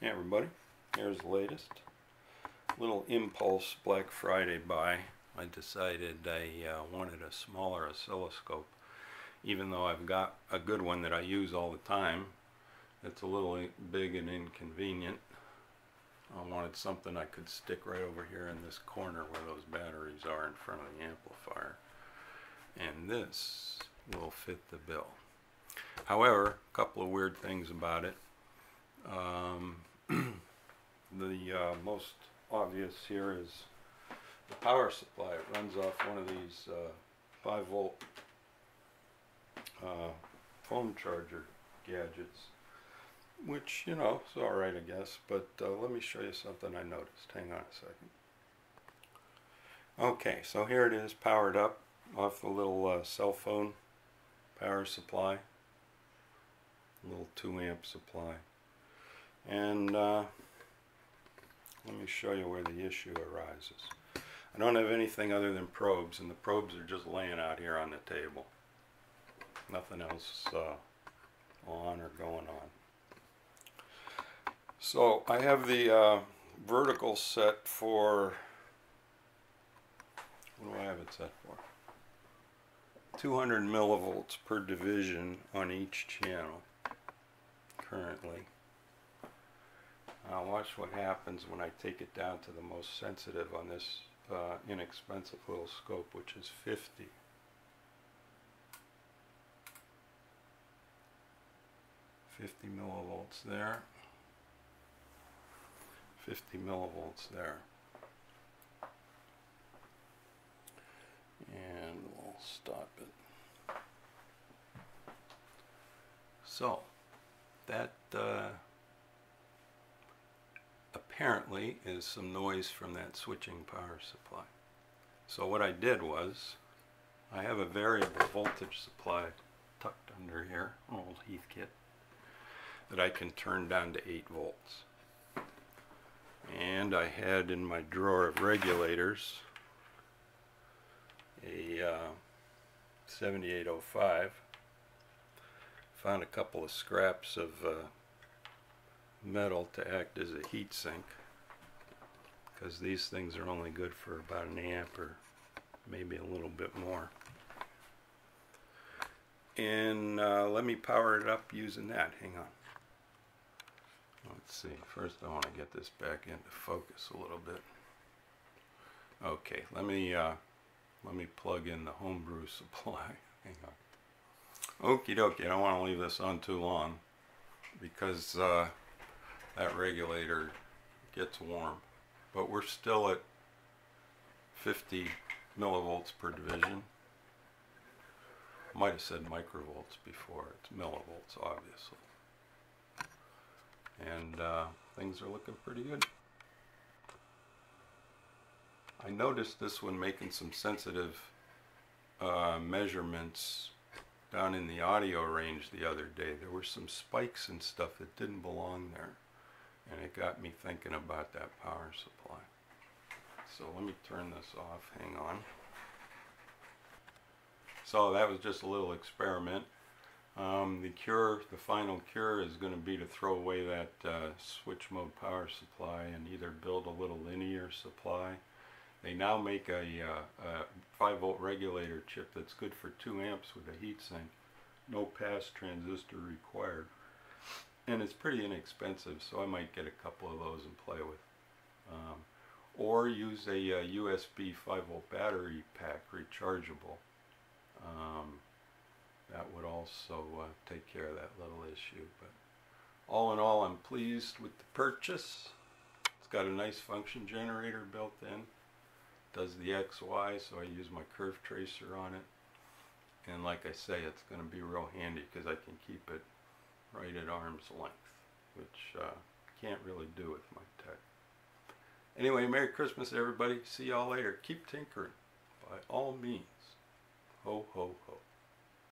Hey everybody, here's the latest. Little impulse Black Friday buy. I decided I wanted a smaller oscilloscope. Even though I've got a good one that I use all the time, it's a little big and inconvenient. I wanted something I could stick right over here in this corner where those batteries are in front of the amplifier. And this will fit the bill. However, a couple of weird things about it. The most obvious here is the power supply. It runs off one of these 5-volt phone charger gadgets, which, you know, is alright I guess, but let me show you something I noticed. Hang on a second. Okay, so here it is powered up off the little cell phone power supply, little 2-amp supply. And let me show you where the issue arises. I don't have anything other than probes, and the probes are just laying out here on the table. Nothing else on or going on. So I have the vertical set for, what do I have it set for? 200 millivolts per division on each channel currently. Now watch what happens when I take it down to the most sensitive on this inexpensive little scope, which is 50. 50 millivolts there. 50 millivolts there. And we'll stop it. So that apparently is some noise from that switching power supply. So what I did was, I have a variable voltage supply tucked under here, an old Heathkit, that I can turn down to 8 volts. And I had in my drawer of regulators a 7805. Found a couple of scraps of metal to act as a heat sink, because these things are only good for about an amp or maybe a little bit more. And let me power it up using that. Hang on. Let's see. First I want to get this back into focus a little bit. Okay, let me plug in the homebrew supply. Hang on. Okie dokie, I don't want to leave this on too long because that regulator gets warm. But we're still at 50 millivolts per division. Might have said microvolts before. It's millivolts, obviously. And things are looking pretty good. I noticed this one making some sensitive measurements down in the audio range the other day. There were some spikes and stuff that didn't belong there, and it got me thinking about that power supply. So let me turn this off. Hang on. So that was just a little experiment. The final cure is going to be to throw away that switch mode power supply and either build a little linear supply. They now make a 5-volt regulator chip that's good for 2 amps with a heatsink. No pass transistor required. And it's pretty inexpensive, so I might get a couple of those and play with. Or use a USB 5-volt battery pack, rechargeable. That would also take care of that little issue. But all in all, I'm pleased with the purchase. It's got a nice function generator built in. Does the XY, so I use my curve tracer on it. And like I say, it's going to be real handy because I can keep it right at arm's length, which can't really do with my tech. Anyway, Merry Christmas everybody. See y'all later. Keep tinkering by all means. Ho ho ho.